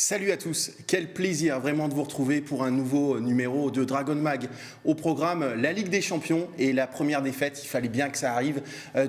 Salut à tous, quel plaisir vraiment de vous retrouver pour un nouveau numéro de Dragon Mag. Au programme, la Ligue des Champions et la première défaite, il fallait bien que ça arrive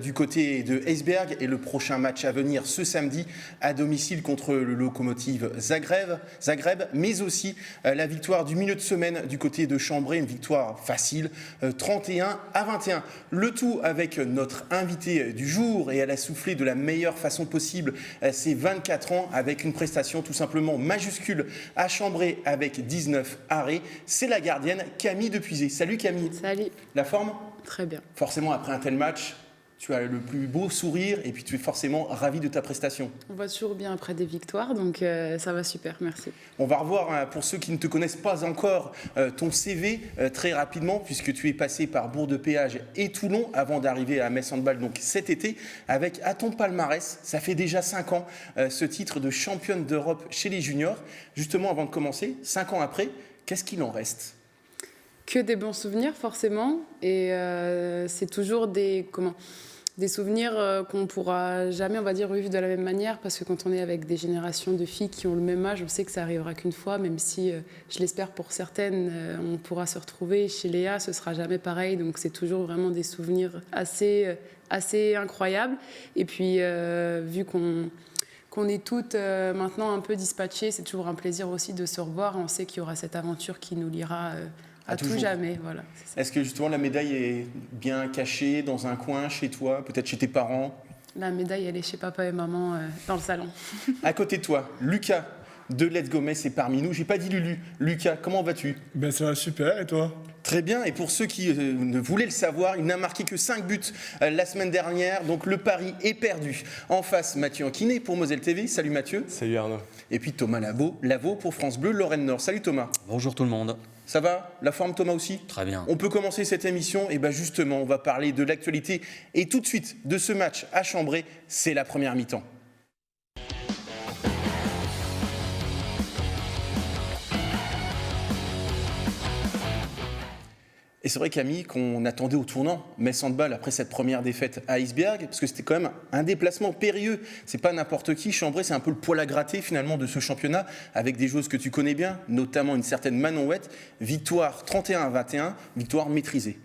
du côté de Esbjerg et le prochain match à venir ce samedi à domicile contre le Lokomotiv Zagreb, mais aussi la victoire du milieu de semaine du côté de Chambray, une victoire facile, 31-21. Le tout avec notre invité du jour et elle a soufflé de la meilleure façon possible ses 24 ans avec une prestation tout simplement majuscule à Chambray avec 19 arrêts. C'est la gardienne Camille Depuisé. Salut Camille. Salut. La forme ? Très bien. Forcément, après un tel match, tu as le plus beau sourire et puis tu es forcément ravi de ta prestation. On va toujours bien après des victoires, donc ça va super, merci. On va revoir, pour ceux qui ne te connaissent pas encore, ton CV très rapidement, puisque tu es passé par Bourg-de-Péage et Toulon avant d'arriver à Metz Handball donc cet été, avec à ton palmarès, ça fait déjà 5 ans, ce titre de championne d'Europe chez les juniors. Justement, avant de commencer, 5 ans après, qu'est-ce qu'il en reste ? Que des bons souvenirs, forcément, et c'est toujours des souvenirs qu'on ne pourra jamais, on va dire, revivre de la même manière, parce que quand on est avec des générations de filles qui ont le même âge, on sait que ça arrivera qu'une fois, même si, je l'espère pour certaines, on pourra se retrouver. Chez Léa, ce ne sera jamais pareil, donc c'est toujours vraiment des souvenirs assez incroyables. Et puis, vu qu'on est toutes maintenant un peu dispatchées, c'est toujours un plaisir aussi de se revoir. On sait qu'il y aura cette aventure qui nous liera à tout jamais. Voilà, est-ce que justement la médaille est bien cachée dans un coin chez toi, peut-être chez tes parents ? La médaille, elle est chez papa et maman dans le salon. À côté de toi, Lucas de Let's Go Metz est parmi nous. J'ai pas dit Lulu. Lucas, comment vas-tu ? Ben ça va super, et toi ? Très bien, et pour ceux qui ne voulaient le savoir, il n'a marqué que 5 buts la semaine dernière, donc le pari est perdu. En face, Mathieu Anquinet pour Moselle TV. Salut Mathieu. Salut Arnaud. Et puis Thomas Lavaux pour France Bleu Lorraine Nord. Salut Thomas. Bonjour tout le monde. Ça va ? La forme Thomas aussi ? Très bien. On peut commencer cette émission, et bien justement, on va parler de l'actualité et tout de suite de ce match à Chambray, c'est la première mi-temps. Et c'est vrai Camille qu'on attendait au tournant Metz Handball après cette première défaite à Esbjerg, parce que c'était quand même un déplacement périlleux. C'est pas n'importe qui, Chambray c'est un peu le poil à gratter finalement de ce championnat, avec des joueuses que tu connais bien, notamment une certaine Manon Huet. Victoire 31-21, victoire maîtrisée.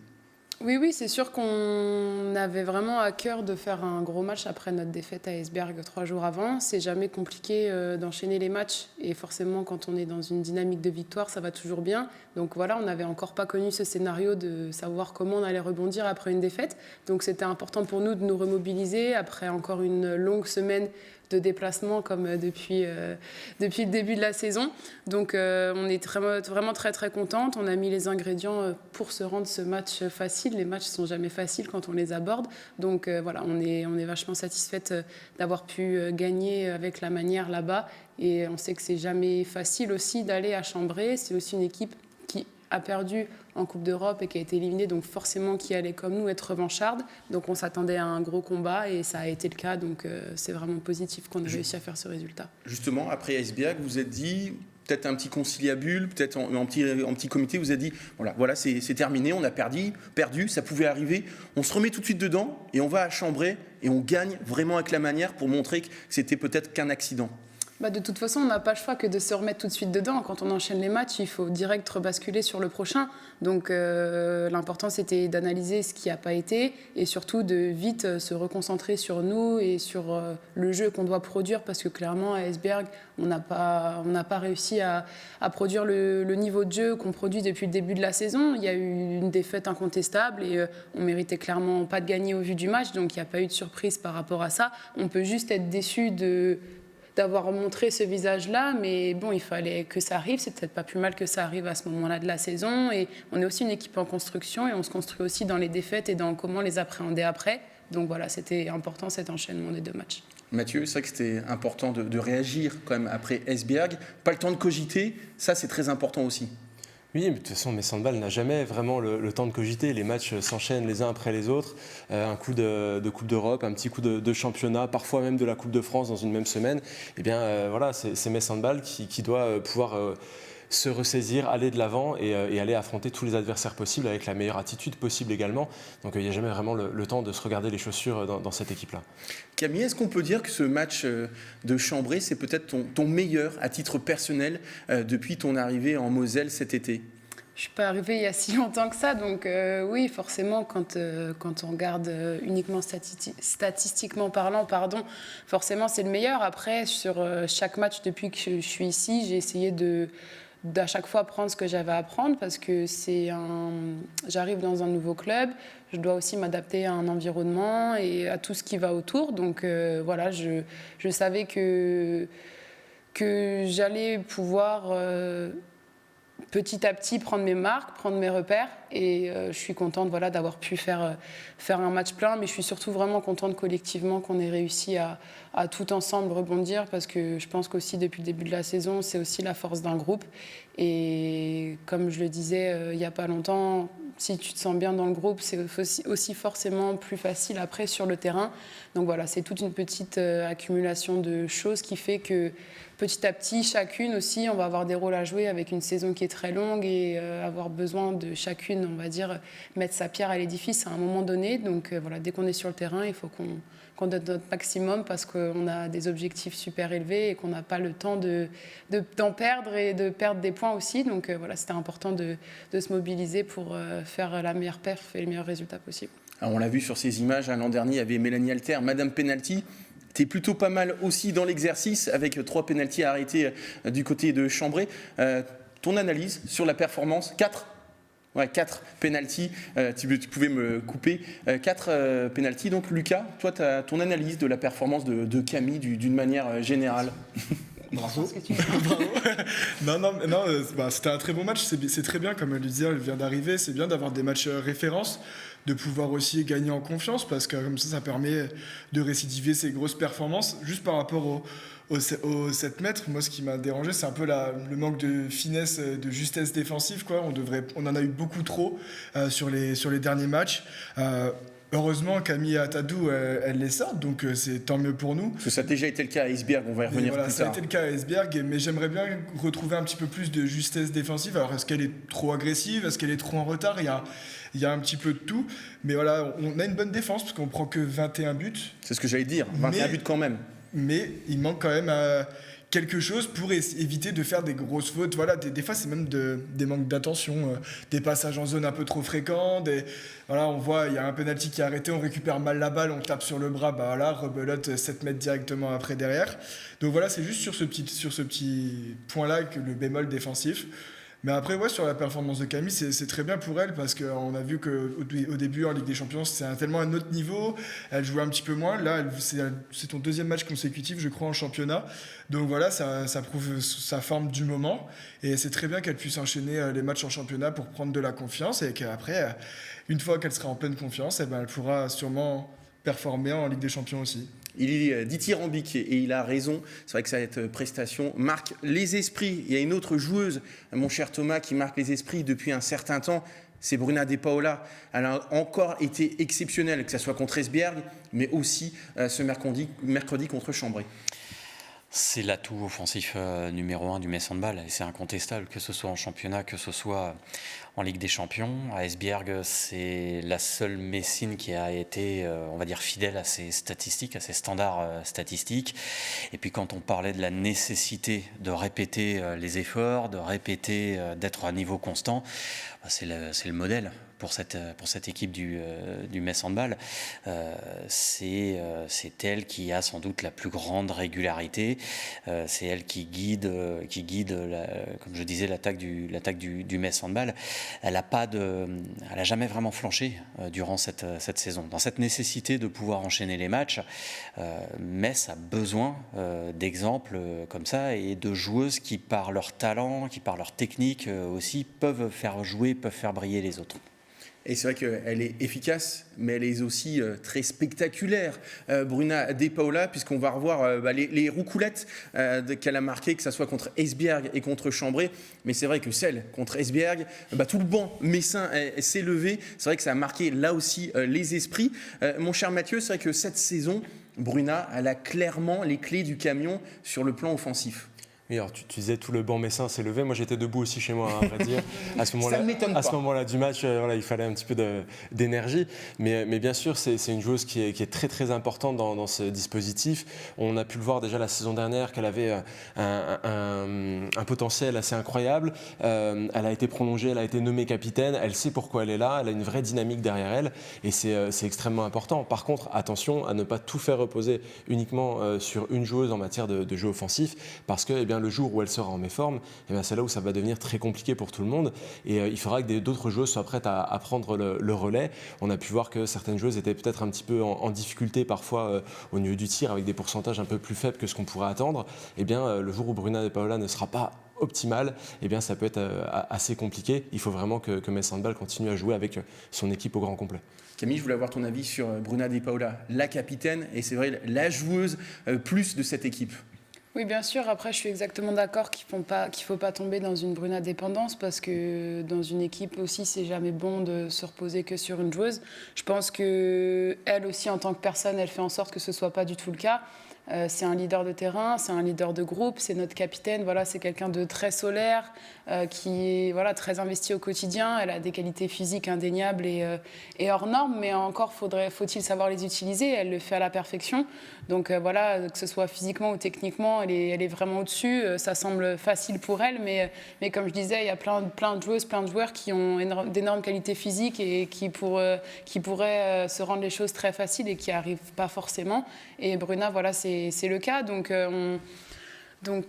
Oui, c'est sûr qu'on avait vraiment à cœur de faire un gros match après notre défaite à Esbjerg 3 jours avant. C'est jamais compliqué d'enchaîner les matchs et forcément quand on est dans une dynamique de victoire, ça va toujours bien. Donc voilà, on n'avait encore pas connu ce scénario de savoir comment on allait rebondir après une défaite. Donc c'était important pour nous de nous remobiliser après encore une longue semaine de déplacement comme depuis le début de la saison. Donc on est vraiment très très contente. On a mis les ingrédients pour se rendre ce match facile. Les matchs ne sont jamais faciles quand on les aborde. Donc voilà, on est vachement satisfaite d'avoir pu gagner avec la manière là-bas. Et on sait que c'est jamais facile aussi d'aller à Chambray. C'est aussi une équipe qui a perdu en Coupe d'Europe et qui a été éliminée, donc forcément qui allait comme nous être revancharde. Donc on s'attendait à un gros combat et ça a été le cas, donc c'est vraiment positif qu'on ait réussi à faire ce résultat. Justement, après Esbjerg, vous êtes dit, peut-être un petit conciliabule, peut-être en petit comité, vous avez dit, voilà c'est terminé, on a perdu, ça pouvait arriver, on se remet tout de suite dedans et on va à Chambray et on gagne vraiment avec la manière pour montrer que c'était peut-être qu'un accident. De toute façon, on n'a pas le choix que de se remettre tout de suite dedans. Quand on enchaîne les matchs, il faut direct rebasculer sur le prochain. Donc l'important, c'était d'analyser ce qui n'a pas été et surtout de vite se reconcentrer sur nous et sur le jeu qu'on doit produire parce que clairement, à Esbjerg, on n'a pas réussi à produire le niveau de jeu qu'on produit depuis le début de la saison. Il y a eu une défaite incontestable et on méritait clairement pas de gagner au vu du match. Donc il n'y a pas eu de surprise par rapport à ça. On peut juste être déçu d'avoir montré ce visage-là, mais bon, il fallait que ça arrive. C'est peut-être pas plus mal que ça arrive à ce moment-là de la saison. Et on est aussi une équipe en construction et on se construit aussi dans les défaites et dans comment les appréhender après. Donc voilà, c'était important cet enchaînement des 2 matchs. Mathieu, c'est vrai que c'était important de réagir quand même après Esbjerg. Pas le temps de cogiter, ça c'est très important aussi. Oui, mais de toute façon, Metz Handball n'a jamais vraiment le temps de cogiter. Les matchs s'enchaînent les uns après les autres. Un coup de Coupe d'Europe, un petit coup de championnat, parfois même de la Coupe de France dans une même semaine. Eh bien, voilà, c'est Metz Handball qui doit pouvoir se ressaisir, aller de l'avant et aller affronter tous les adversaires possibles avec la meilleure attitude possible également. Donc il n'y a jamais vraiment le temps de se regarder les chaussures dans cette équipe-là. Camille, est-ce qu'on peut dire que ce match de Chambray, c'est peut-être ton meilleur à titre personnel depuis ton arrivée en Moselle cet été ? Je ne suis pas arrivée il y a si longtemps que ça, donc oui, forcément, quand on regarde uniquement statistiquement parlant, forcément c'est le meilleur. Après, sur chaque match depuis que je suis ici, j'ai essayé d'à chaque fois prendre ce que j'avais à prendre parce que j'arrive dans un nouveau club, je dois aussi m'adapter à un environnement et à tout ce qui va autour. Donc voilà, je savais que j'allais pouvoir petit à petit prendre mes marques, prendre mes repères et je suis contente d'avoir pu faire un match plein, mais je suis surtout vraiment contente collectivement qu'on ait réussi à tout ensemble rebondir parce que je pense qu'aussi depuis le début de la saison, c'est aussi la force d'un groupe et comme je le disais il n'y a pas longtemps, si tu te sens bien dans le groupe, c'est aussi forcément plus facile après sur le terrain. Donc voilà, c'est toute une petite accumulation de choses qui fait que petit à petit, chacune aussi, on va avoir des rôles à jouer avec une saison qui est très longue et avoir besoin de chacune, on va dire, mettre sa pierre à l'édifice à un moment donné. Donc voilà, dès qu'on est sur le terrain, il faut qu'on donne notre maximum parce qu'on a des objectifs super élevés et qu'on n'a pas le temps d'en perdre et de perdre des points aussi. Donc voilà, c'était important de se mobiliser pour faire la meilleure perf et le meilleur résultat possible. Alors, on l'a vu sur ces images, l'an dernier, il y avait Mélanie Alter, Madame Penalty. Tu es plutôt pas mal aussi dans l'exercice avec 3 pénaltys arrêtés du côté de Chambray. Ton analyse sur la performance, 4 pénaltys, tu pouvais me couper. 4 pénaltys. Donc Lucas, toi, tu as ton analyse de la performance de Camille d'une manière générale. Bravo. Bravo. Non, c'était un très bon match. C'est très bien, comme elle disait, elle vient d'arriver. C'est bien d'avoir des matchs références, de pouvoir aussi gagner en confiance parce que comme ça permet de récidiver ses grosses performances. Juste par rapport au 7 mètres, moi ce qui m'a dérangé, c'est un peu le manque de finesse, de justesse défensive, quoi. On en a eu beaucoup trop sur les derniers matchs. Heureusement, Camille Atadou, elle les sort, donc c'est tant mieux pour nous. Parce que ça a déjà été le cas à Esbjerg, on va y revenir plus tard. Ça a été le cas à Esbjerg, mais j'aimerais bien retrouver un petit peu plus de justesse défensive. Alors, est-ce qu'elle est trop agressive? Est-ce qu'elle est trop en retard? Il y a un petit peu de tout. Mais voilà, on a une bonne défense, parce qu'on prend que 21 buts. C'est ce que j'allais dire, 21 buts quand même. Mais il manque quand même quelque chose pour éviter de faire des grosses fautes. Voilà, des fois, c'est même des manques d'attention, des passages en zone un peu trop fréquents. Voilà, on voit, il y a un penalty qui est arrêté, on récupère mal la balle, on tape sur le bras, rebelote 7 mètres directement après derrière. Donc voilà, c'est juste sur ce petit point-là que le bémol défensif. Mais après, sur la performance de Camille, c'est très bien pour elle parce qu'on a vu qu'au début, en Ligue des Champions, c'est tellement un autre niveau. Elle jouait un petit peu moins. Là, c'est ton 2e match consécutif, je crois, en championnat. Donc voilà, ça prouve sa forme du moment. Et c'est très bien qu'elle puisse enchaîner les matchs en championnat pour prendre de la confiance. Et qu'après, une fois qu'elle sera en pleine confiance, elle pourra sûrement performer en Ligue des Champions aussi. Il est dithyrambique et il a raison. C'est vrai que cette prestation marque les esprits. Il y a une autre joueuse, mon cher Thomas, qui marque les esprits depuis un certain temps. C'est Bruna De Paula. Elle a encore été exceptionnelle, que ce soit contre Esbjerg, mais aussi ce mercredi contre Chambray. C'est l'atout offensif numéro 1 du Metz Handball et c'est incontestable, que ce soit en championnat, que ce soit en Ligue des Champions. À Esbjerg, c'est la seule Messine qui a été, on va dire, fidèle à ses statistiques, à ses standards statistiques. Et puis quand on parlait de la nécessité de répéter les efforts, de répéter, d'être à niveau constant, c'est le modèle pour cette équipe du Metz Handball. C'est elle qui a sans doute la plus grande régularité. C'est elle qui guide comme je disais, l'attaque du Metz Handball. Elle a jamais vraiment flanché durant cette saison. Dans cette nécessité de pouvoir enchaîner les matchs, Metz a besoin d'exemples comme ça et de joueuses qui, par leur talent, qui par leur technique aussi, peuvent faire briller les autres. Et c'est vrai qu'elle est efficace, mais elle est aussi très spectaculaire, Bruna De Paula, puisqu'on va revoir les roucoulettes qu'elle a marquées, que ce soit contre Esbjerg et contre Chambray. Mais c'est vrai que celle contre Esbjerg, tout le banc messin s'est levé. C'est vrai que ça a marqué là aussi les esprits. Mon cher Mathieu, c'est vrai que cette saison, Bruna, elle a clairement les clés du camion sur le plan offensif. Oui, alors tu disais tout le banc messin s'est levé. Moi, j'étais debout aussi chez moi, à vrai dire. À ce moment-là, Ça ne m'étonne pas. À ce moment-là du match, il fallait un petit peu d'énergie. Mais bien sûr, c'est une joueuse qui est très très importante dans ce dispositif. On a pu le voir déjà la saison dernière qu'elle avait un potentiel assez incroyable. Elle a été prolongée, elle a été nommée capitaine. Elle sait pourquoi elle est là. Elle a une vraie dynamique derrière elle. Et c'est extrêmement important. Par contre, attention à ne pas tout faire reposer uniquement sur une joueuse en matière de jeu offensif, parce que le jour où elle sera en méforme, c'est là où ça va devenir très compliqué pour tout le monde. Et il faudra que d'autres joueuses soient prêtes à prendre le relais. On a pu voir que certaines joueuses étaient peut-être un petit peu en difficulté parfois au niveau du tir, avec des pourcentages un peu plus faibles que ce qu'on pourrait attendre. Le jour où Bruna De Paula ne sera pas optimale, ça peut être assez compliqué. Il faut vraiment que Metz Handball continue à jouer avec son équipe au grand complet. Camille, je voulais avoir ton avis sur Bruna De Paula, la capitaine, et c'est vrai, la joueuse plus de cette équipe. Oui, bien sûr. Après, je suis exactement d'accord qu'il ne faut pas tomber dans une Bruna dépendance, parce que dans une équipe aussi, c'est jamais bon de se reposer que sur une joueuse. Je pense qu'elle aussi, en tant que personne, elle fait en sorte que ce ne soit pas du tout le cas. C'est un leader de terrain, c'est un leader de groupe, c'est notre capitaine. Voilà, c'est quelqu'un de très solaire, qui est très investi au quotidien. Elle a des qualités physiques indéniables et hors normes, mais encore faut-il savoir les utiliser. Elle le fait à la perfection. Donc que ce soit physiquement ou techniquement, elle est vraiment au-dessus. Ça semble facile pour elle, mais comme je disais, il y a plein de joueuses, plein de joueurs qui ont d'énormes qualités physiques et qui pourraient se rendre les choses très faciles et qui n'y arrivent pas forcément. Et Bruna, c'est le cas. Donc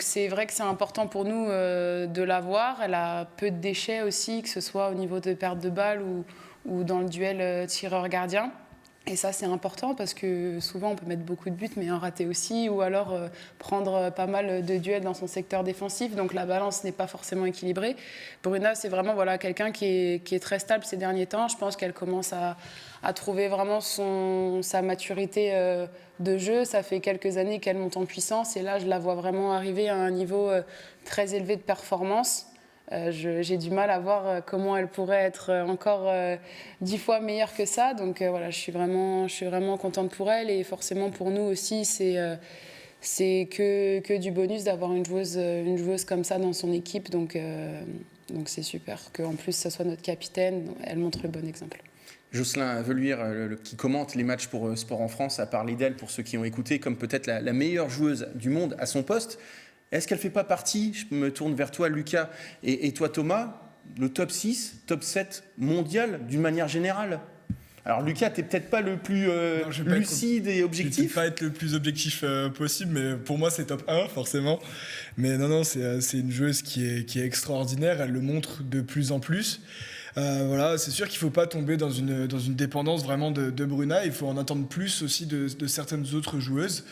c'est vrai que c'est important pour nous de la voir. Elle a peu de déchets aussi, que ce soit au niveau de perte de balles ou dans le duel tireur-gardien. Et ça, c'est important parce que souvent, on peut mettre beaucoup de buts, mais en rater aussi, ou alors prendre pas mal de duels dans son secteur défensif. Donc la balance n'est pas forcément équilibrée. Bruna, c'est vraiment quelqu'un qui est très stable ces derniers temps. Je pense qu'elle commence à trouver vraiment sa maturité de jeu. Ça fait quelques années qu'elle monte en puissance, et là, je la vois vraiment arriver à un niveau très élevé de performance. J'ai du mal à voir comment elle pourrait être encore 10 fois meilleure que ça. Donc je suis vraiment contente pour elle, et forcément pour nous aussi, c'est que du bonus d'avoir une joueuse comme ça dans son équipe. Donc c'est super qu'en plus ça soit notre capitaine. Elle montre le bon exemple. Jocelyn Veluire, qui commente les matchs pour Sport en France, a parlé d'elle, pour ceux qui ont écouté, comme peut-être la meilleure joueuse du monde à son poste. Est-ce qu'elle ne fait pas partie, je me tourne vers toi Lucas et toi Thomas, le top 6, top 7 mondial d'une manière générale? Alors Lucas, tu n'es peut-être pas le plus lucide et objectif. Je ne vais pas être le plus objectif possible, mais pour moi c'est top 1 forcément. Mais non, c'est une joueuse qui est extraordinaire, elle le montre de plus en plus. C'est sûr qu'il ne faut pas tomber dans une dépendance vraiment de Bruna, il faut en attendre plus aussi de certaines autres joueuses.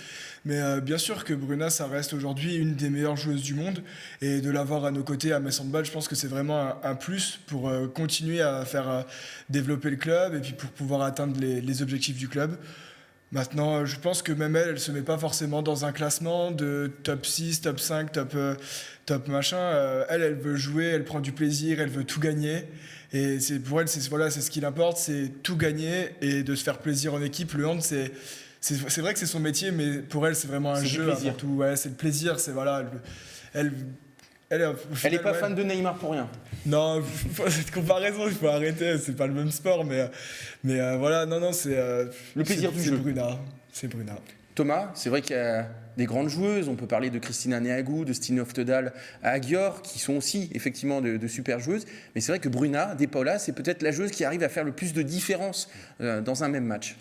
Mais bien sûr que Bruna, ça reste aujourd'hui une des meilleures joueuses du monde, et de l'avoir à nos côtés à Metz Handball, je pense que c'est vraiment un plus pour continuer à faire développer le club et puis pour pouvoir atteindre les objectifs du club. Maintenant, je pense que même elle ne se met pas forcément dans un classement de top 6, top 5, top machin. Elle veut jouer, elle prend du plaisir, elle veut tout gagner. Et pour elle, c'est ce qui l'importe, c'est tout gagner et de se faire plaisir en équipe. Le hand, c'est vrai que c'est son métier, mais pour elle, c'est vraiment un jeu avant tout. Ouais, c'est le plaisir. Elle n'est pas fan de Neymar pour rien. Non, cette comparaison, il faut arrêter. C'est pas le même sport, mais c'est le plaisir du jeu. C'est Bruna. Thomas, c'est vrai qu'il y a des grandes joueuses. On peut parler de Christina Neagu, de Stine Oftedal à Aguiar, qui sont aussi effectivement de super joueuses. Mais c'est vrai que Bruna De Paula, c'est peut-être la joueuse qui arrive à faire le plus de différence dans un même match.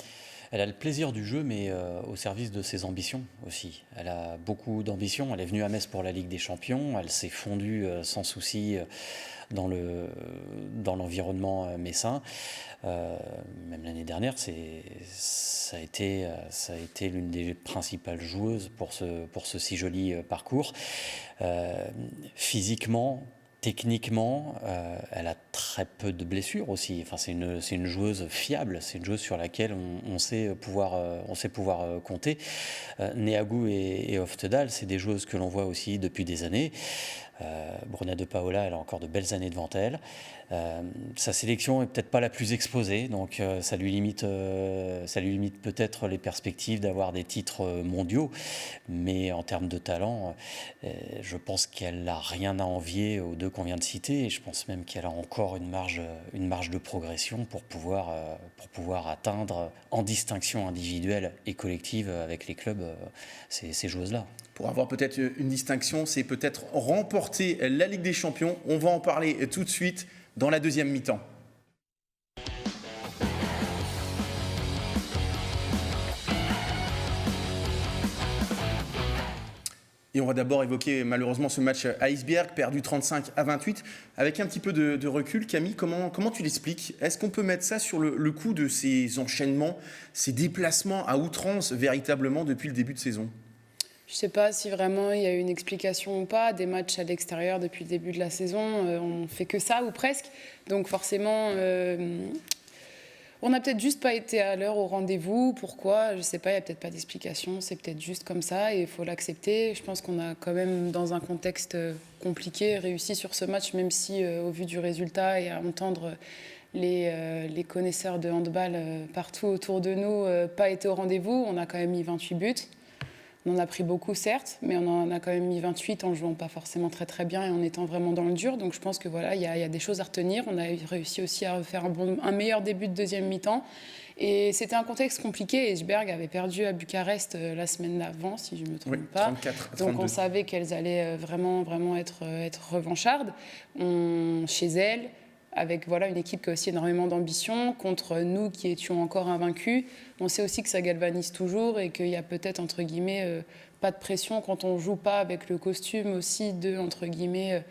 Elle a le plaisir du jeu, mais au service de ses ambitions aussi. Elle a beaucoup d'ambition. Elle est venue à Metz pour la Ligue des Champions. Elle s'est fondue sans souci dans l'environnement messin. Même l'année dernière, ça a été l'une des principales joueuses pour ce si joli parcours. Physiquement, techniquement, elle a très peu de blessures aussi. Enfin, c'est une joueuse fiable, c'est une joueuse sur laquelle on sait pouvoir compter. Neagu et Oftedal, c'est des joueuses que l'on voit aussi depuis des années. Bruna De Paola, elle a encore de belles années devant elle. Sa sélection est peut-être pas la plus exposée, donc ça lui limite peut-être les perspectives d'avoir des titres mondiaux. Mais en termes de talent, je pense qu'elle n'a rien à envier aux deux qu'on vient de citer, et je pense même qu'elle a encore une marge de progression pour pouvoir atteindre en distinction individuelle et collective avec les clubs ces joueuses-là. Pour avoir peut-être une distinction, c'est peut-être remporter la Ligue des Champions. On va en parler tout de suite dans la deuxième mi-temps. Et on va d'abord évoquer malheureusement ce match à Esbjerg, perdu 35-28. Avec un petit peu de recul, Camille, comment tu l'expliques ? Est-ce qu'on peut mettre ça sur le coup de ces enchaînements, ces déplacements à outrance véritablement depuis le début de saison ? Je ne sais pas si vraiment il y a une explication ou pas. Des matchs à l'extérieur depuis le début de la saison, on ne fait que ça ou presque. Donc forcément, on n'a peut-être juste pas été à l'heure au rendez-vous. Pourquoi ? Je ne sais pas, il n'y a peut-être pas d'explication. C'est peut-être juste comme ça et il faut l'accepter. Je pense qu'on a quand même, dans un contexte compliqué, réussi sur ce match, même si au vu du résultat et à entendre les connaisseurs de handball partout autour de nous, pas été au rendez-vous. On a quand même mis 28 buts. On en a pris beaucoup, certes, mais on en a quand même mis 28 en jouant pas forcément très très bien et en étant vraiment dans le dur. Donc je pense que voilà, il y a des choses à retenir. On a réussi aussi à faire un meilleur début de deuxième mi-temps. Et c'était un contexte compliqué. Esbjerg avait perdu à Bucarest la semaine d'avant, si je ne me trompe pas. 34-32. Donc on savait qu'elles allaient vraiment être revanchardes chez elles, avec une équipe qui a aussi énormément d'ambition, contre nous qui étions encore invaincus. On sait aussi que ça galvanise toujours et qu'il y a peut-être, entre guillemets, pas de pression quand on ne joue pas avec le costume aussi de, entre guillemets,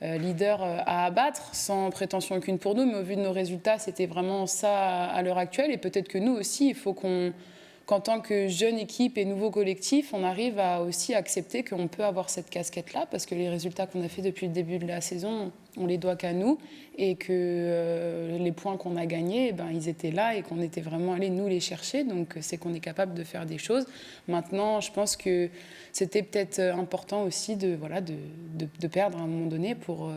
leader à abattre, sans prétention aucune pour nous. Mais au vu de nos résultats, c'était vraiment ça à l'heure actuelle. Et peut-être que nous aussi, il faut qu'en tant que jeune équipe et nouveau collectif, on arrive à aussi accepter qu'on peut avoir cette casquette-là, parce que les résultats qu'on a fait depuis le début de la saison, on les doit qu'à nous, et que les points qu'on a gagnés, ils étaient là et qu'on était vraiment allés nous les chercher. Donc c'est qu'on est capable de faire des choses. Maintenant, je pense que c'était peut-être important aussi de perdre à un moment donné pour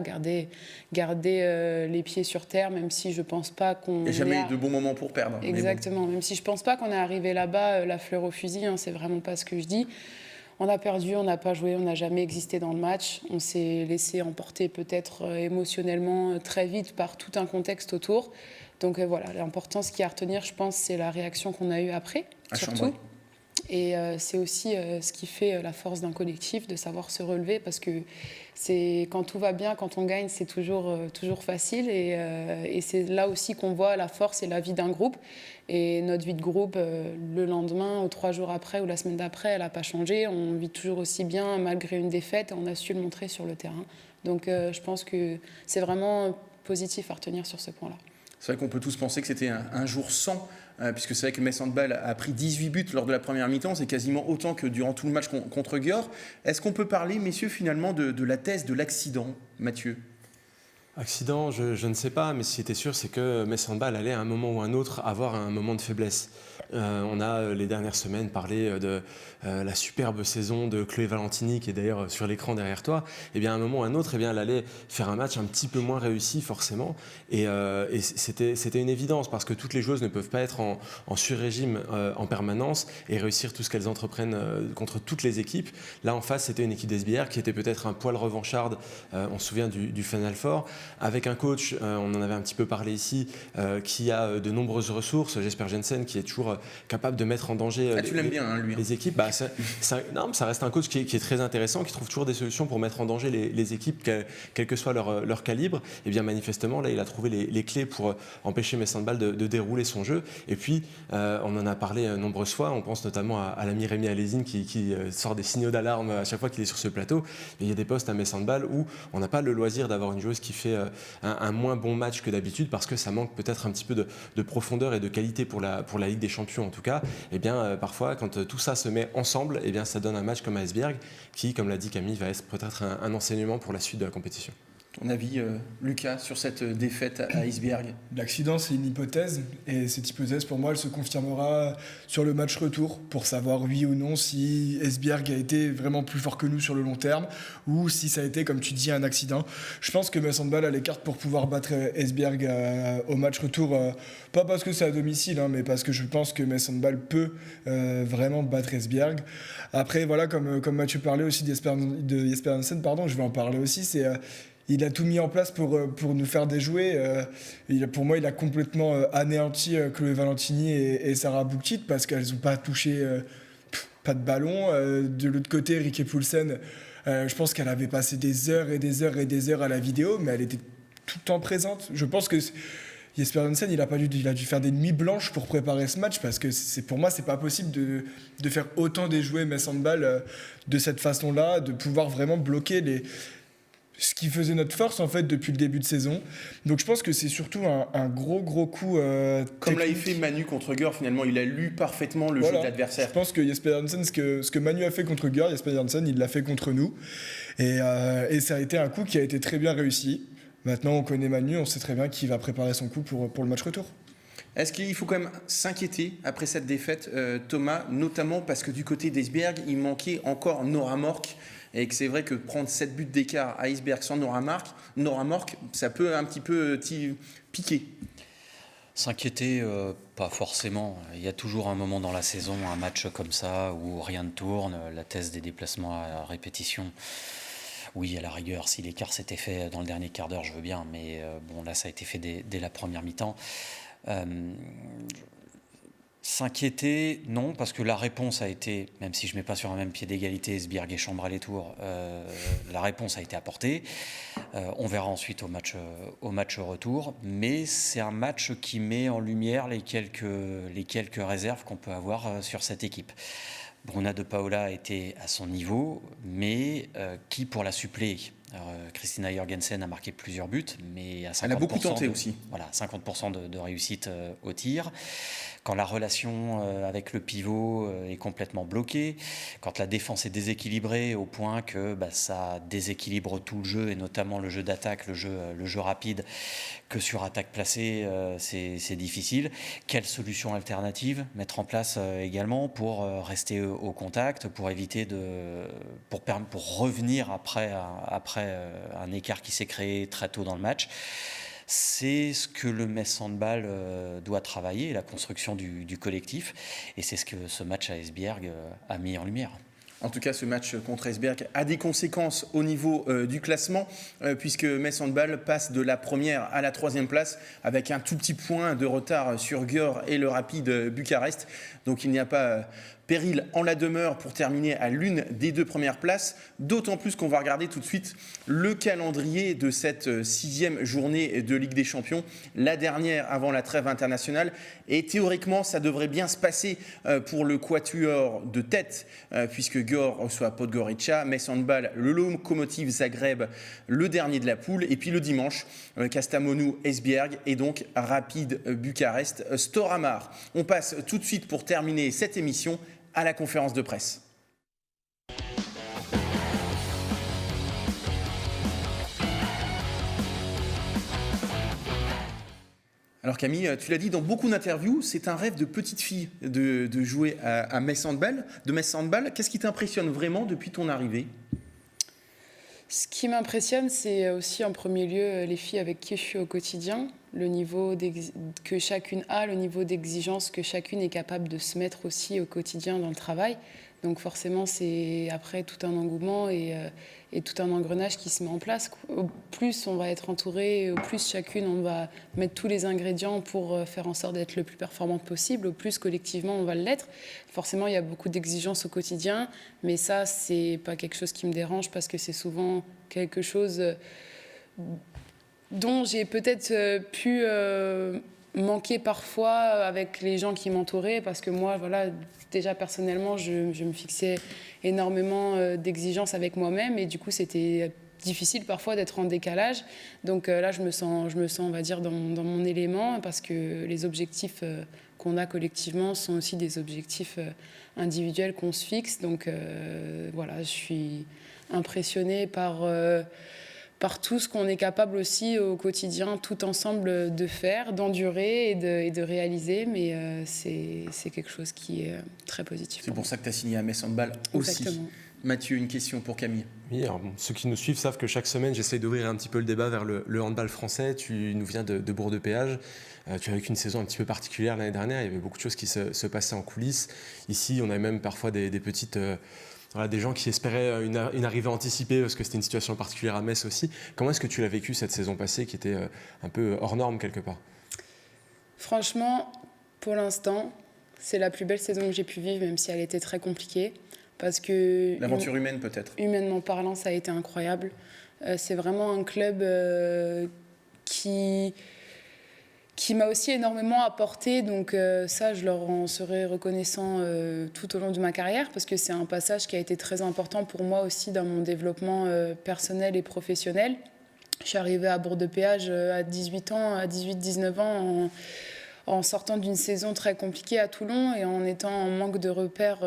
garder les pieds sur terre, même si je pense pas qu'on... Et jamais de bons moments pour perdre. Exactement, même si je pense pas qu'on est arrivé là-bas la fleur au fusil, c'est vraiment pas ce que je dis. On a perdu, on n'a pas joué, on n'a jamais existé dans le match. On s'est laissé emporter peut-être émotionnellement très vite par tout un contexte autour. Donc l'important, ce qu'il y a à retenir, je pense, c'est la réaction qu'on a eue après, surtout. Et c'est aussi ce qui fait la force d'un collectif, de savoir se relever, parce que quand tout va bien, quand on gagne, c'est toujours facile. Et c'est là aussi qu'on voit la force et la vie d'un groupe. Et notre vie de groupe, le lendemain, ou 3 jours après, ou la semaine d'après, elle n'a pas changé. On vit toujours aussi bien, malgré une défaite, et on a su le montrer sur le terrain. Donc je pense que c'est vraiment positif à retenir sur ce point-là. C'est vrai qu'on peut tous penser que c'était un jour sans, puisque c'est vrai que Metz Handball a pris 18 buts lors de la première mi-temps, c'est quasiment autant que durant tout le match contre Győr. Est-ce qu'on peut parler, messieurs, finalement, de la thèse de l'accident, Mathieu ? Accident, je ne sais pas, mais ce qui était sûr, c'est que Metz Handball allait à un moment ou un autre avoir un moment de faiblesse. On a les dernières semaines parlé de la superbe saison de Chloé Valentini, qui est d'ailleurs sur l'écran derrière toi. Et bien à un moment ou à un autre, elle allait faire un match un petit peu moins réussi forcément. Et c'était une évidence, parce que toutes les joueuses ne peuvent pas être en sur-régime en permanence et réussir tout ce qu'elles entreprennent contre toutes les équipes. Là en face, c'était une équipe d'Esbjerg qui était peut-être un poil revancharde. On se souvient du Final Four, avec un coach, on en avait un petit peu parlé ici, qui a de nombreuses ressources, Jesper Jensen, qui est toujours capable de mettre en danger tu l'aimes bien, lui, les équipes. Ça reste un coach qui est très intéressant, qui trouve toujours des solutions pour mettre en danger les équipes, quel que soit leur calibre. Et bien manifestement, là, il a trouvé les clés pour empêcher Metz Handball de dérouler son jeu. Et puis, on en a parlé nombreuses fois, on pense notamment à l'ami Rémi Alésine qui sort des signaux d'alarme à chaque fois qu'il est sur ce plateau. Et il y a des postes à Metz Handball où on n'a pas le loisir d'avoir une joueuse qui fait un moins bon match que d'habitude, parce que ça manque peut-être un petit peu de profondeur et de qualité pour la Ligue des Champions en tout cas. Et bien parfois quand tout ça se met ensemble, et bien ça donne un match comme à Esbjerg qui, comme l'a dit Camille, va être peut-être un enseignement pour la suite de la compétition. Ton avis, Lucas, sur cette défaite à Esbjerg? L'accident, c'est une hypothèse, et cette hypothèse, pour moi, elle se confirmera sur le match retour, pour savoir oui ou non si Esbjerg a été vraiment plus fort que nous sur le long terme, ou si ça a été, comme tu dis, un accident. Je pense que Metz Handball a les cartes pour pouvoir battre Esbjerg au match retour, pas parce que c'est à domicile, hein, mais parce que je pense que Metz Handball peut vraiment battre Esbjerg. Après, voilà, comme Mathieu parlait aussi Jesper Hansen, pardon, je vais en parler aussi, il a tout mis en place pour nous faire déjouer. Pour moi, il a complètement anéanti Chloé Valentini et Sarah Bouktit parce qu'elles n'ont pas touché pas de ballon. De l'autre côté, Rikke Poulsen, je pense qu'elle avait passé des heures et des heures et des heures à la vidéo, mais elle était tout le temps présente. Je pense que Jesper Hansen, il a dû faire des nuits blanches pour préparer ce match parce que pour moi, c'est pas possible de faire autant déjouer Metz Handball de cette façon-là, de pouvoir vraiment bloquer ce qui faisait notre force en fait depuis le début de saison. Donc je pense que c'est surtout un gros coup comme l'avait technique. fait Manu contre Geur, finalement, il a lu parfaitement le jeu de l'adversaire. Je pense que Jesper Hansen, ce que Manu a fait contre Geur, Jesper Hansen, il l'a fait contre nous. Et ça a été un coup qui a été très bien réussi. Maintenant, on connaît Manu, on sait très bien qu'il va préparer son coup pour le match retour. Est-ce qu'il faut quand même s'inquiéter après cette défaite, Thomas, notamment parce que du côté d'Esbjerg, il manquait encore Nora Mork, et que c'est vrai que prendre 7 buts d'écart à Esbjerg sans Nora Mork, ça peut un petit peu piquer. S'inquiéter, pas forcément. Il y a toujours un moment dans la saison, un match comme ça, où rien ne tourne, la thèse des déplacements à répétition. Oui, à la rigueur, si l'écart s'était fait dans le dernier quart d'heure, je veux bien, mais bon, là, ça a été fait dès la première mi-temps. S'inquiéter, non, parce que la réponse a été, même si je ne mets pas sur un même pied d'égalité Esbjerg et Chambray-les-Tours, la réponse a été apportée. On verra ensuite au match retour, mais c'est un match qui met en lumière les quelques réserves qu'on peut avoir sur cette équipe. Bruna de Paola était à son niveau, mais qui pour la suppléer? Christina Jorgensen a marqué plusieurs buts, mais à 50%, elle a beaucoup tenté aussi. Voilà, 50% de réussite au tir. Quand la relation avec le pivot est complètement bloquée, quand la défense est déséquilibrée au point que ça déséquilibre tout le jeu, et notamment le jeu d'attaque, le jeu rapide, que sur attaque placée, c'est difficile. Quelle solution alternative mettre en place également pour rester au contact, pour éviter pour revenir après un écart qui s'est créé très tôt dans le match? C'est ce que le Metz Handball doit travailler, la construction du collectif, et c'est ce que ce match à Esbjerg a mis en lumière. En tout cas, ce match contre Esbjerg a des conséquences au niveau du classement, puisque Metz Handball passe de la première à la 3e place avec un tout petit point de retard sur Győr et le Rapid Bucarest. Donc il n'y a pas péril en la demeure pour terminer à l'une des 2 premières places, d'autant plus qu'on va regarder tout de suite le calendrier de cette 6e journée de Ligue des Champions, la dernière avant la trêve internationale, et théoriquement ça devrait bien se passer pour le quatuor de tête, puisque Győr reçoit Podgorica, Metz Handball, le Lokomotiv Zagreb, le dernier de la poule, et puis le dimanche, Kastamonu Esbjerg et donc Rapid Bucarest Storamar. On passe tout de suite pour terminer cette émission à la conférence de presse. Alors Camille, tu l'as dit dans beaucoup d'interviews, c'est un rêve de petite fille de jouer à Metz Handball, Qu'est-ce qui t'impressionne vraiment depuis ton arrivée ? Ce qui m'impressionne, c'est aussi en premier lieu les filles avec qui je suis au quotidien, le niveau que chacune a, le niveau d'exigence que chacune est capable de se mettre aussi au quotidien dans le travail. Donc forcément, c'est après tout un engouement et tout un engrenage qui se met en place. Au plus on va être entouré, au plus chacune on va mettre tous les ingrédients pour faire en sorte d'être le plus performante possible, au plus collectivement on va l'être. Forcément, il y a beaucoup d'exigences au quotidien, mais ça, c'est pas quelque chose qui me dérange parce que c'est souvent quelque chose dont j'ai peut-être pu manquer parfois avec les gens qui m'entouraient, parce que moi, voilà, déjà personnellement, je me fixais énormément d'exigences avec moi-même, et du coup, c'était difficile parfois d'être en décalage. Donc là, je me sens, on va dire, dans mon élément, parce que les objectifs qu'on a collectivement sont aussi des objectifs individuels qu'on se fixe. Donc voilà, je suis impressionnée par par tout ce qu'on est capable aussi au quotidien, tout ensemble, de faire, d'endurer et de réaliser. Mais c'est quelque chose qui est très positif. C'est pour ça que tu as signé à Metz Handball aussi. Exactement. Mathieu, une question pour Camille. Oui, alors ceux qui nous suivent savent que chaque semaine, j'essaye d'ouvrir un petit peu le débat vers le handball français. Tu nous viens de Bourg-de-Péage. Tu as vécu une saison un petit peu particulière l'année dernière. Il y avait beaucoup de choses qui se passaient en coulisses. Ici, on a même parfois des petites... des gens qui espéraient une arrivée anticipée parce que c'était une situation particulière à Metz aussi. Comment est-ce que tu l'as vécu cette saison passée qui était un peu hors norme quelque part ? Franchement, pour l'instant, c'est la plus belle saison que j'ai pu vivre, même si elle était très compliquée. Parce que l'aventure humaine peut-être. Humainement parlant, ça a été incroyable. C'est vraiment un club qui m'a aussi énormément apporté. Donc ça, je leur en serai reconnaissant tout au long de ma carrière parce que c'est un passage qui a été très important pour moi aussi dans mon développement personnel et professionnel. Je suis arrivée à Bourg-de-Péage à 18-19 ans en sortant d'une saison très compliquée à Toulon et en étant en manque de repères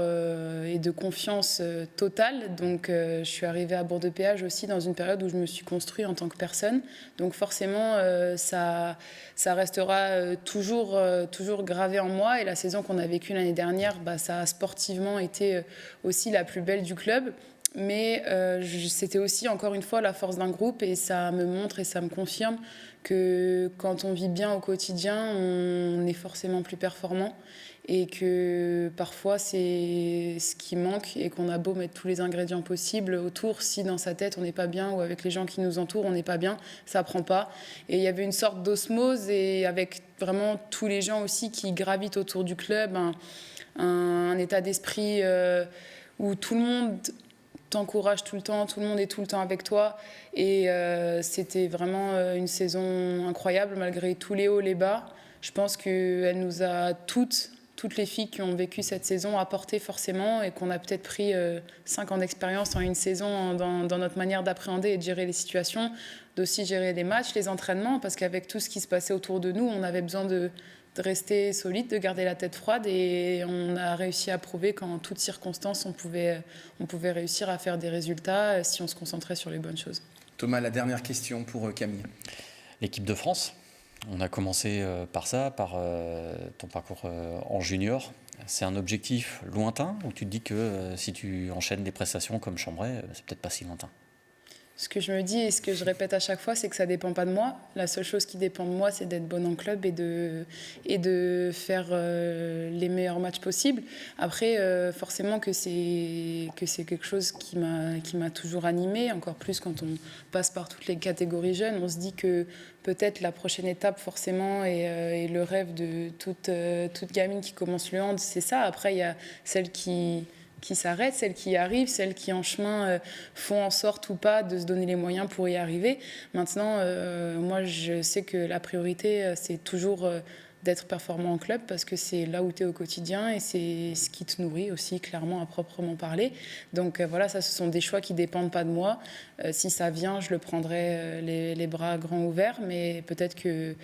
et de confiance totale. Donc je suis arrivée à Bourg-de-Péage aussi dans une période où je me suis construite en tant que personne. Donc forcément, ça restera toujours gravé en moi. Et la saison qu'on a vécue l'année dernière, ça a sportivement été aussi la plus belle du club. Mais c'était aussi, encore une fois, la force d'un groupe et ça me montre et ça me confirme que quand on vit bien au quotidien, on est forcément plus performant et que parfois c'est ce qui manque et qu'on a beau mettre tous les ingrédients possibles autour, si dans sa tête on n'est pas bien ou avec les gens qui nous entourent on n'est pas bien, ça prend pas. Et il y avait une sorte d'osmose et avec vraiment tous les gens aussi qui gravitent autour du club, un état d'esprit où tout le monde t'encourage tout le temps, tout le monde est tout le temps avec toi et c'était vraiment une saison incroyable malgré tous les hauts, les bas. Je pense qu'elle nous a toutes les filles qui ont vécu cette saison apporté forcément et qu'on a peut-être pris 5 ans d'expérience en une saison dans notre manière d'appréhender et de gérer les situations, d'aussi gérer les matchs, les entraînements, parce qu'avec tout ce qui se passait autour de nous, on avait besoin de rester solide, de garder la tête froide et on a réussi à prouver qu'en toutes circonstances, on pouvait réussir à faire des résultats si on se concentrait sur les bonnes choses. Thomas, la dernière question pour Camille. L'équipe de France, on a commencé par ton parcours en junior. C'est un objectif lointain ou tu te dis que si tu enchaînes des prestations comme Chambray, c'est peut-être pas si lointain ? Ce que je me dis et ce que je répète à chaque fois, c'est que ça ne dépend pas de moi. La seule chose qui dépend de moi, c'est d'être bonne en club et de faire les meilleurs matchs possibles. Après, forcément que c'est quelque chose qui m'a toujours animée, encore plus quand on passe par toutes les catégories jeunes. On se dit que peut-être la prochaine étape, forcément, et le rêve de toute gamine qui commence le hand, c'est ça. Après, il y a celle qui s'arrêtent, celles qui y arrivent, celles qui en chemin font en sorte ou pas de se donner les moyens pour y arriver. Maintenant, moi je sais que la priorité c'est toujours d'être performant en club parce que c'est là où tu es au quotidien et c'est ce qui te nourrit aussi clairement à proprement parler. Donc voilà, ça ce sont des choix qui ne dépendent pas de moi. Si ça vient, je le prendrai les bras grands ouverts, mais peut-être que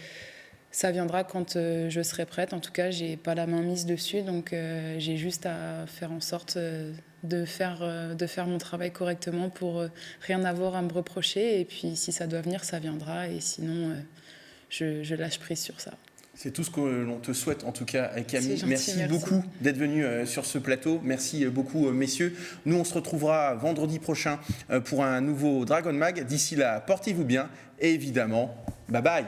ça viendra quand je serai prête. En tout cas, je n'ai pas la main mise dessus, donc j'ai juste à faire en sorte de faire mon travail correctement pour rien avoir à me reprocher. Et puis, si ça doit venir, ça viendra. Et sinon, je lâche prise sur ça. C'est tout ce que l'on te souhaite, en tout cas, Camille. Gentil, merci beaucoup d'être venu sur ce plateau. Merci beaucoup, messieurs. Nous, on se retrouvera vendredi prochain pour un nouveau Dragon Mag. D'ici là, portez-vous bien et évidemment, bye bye.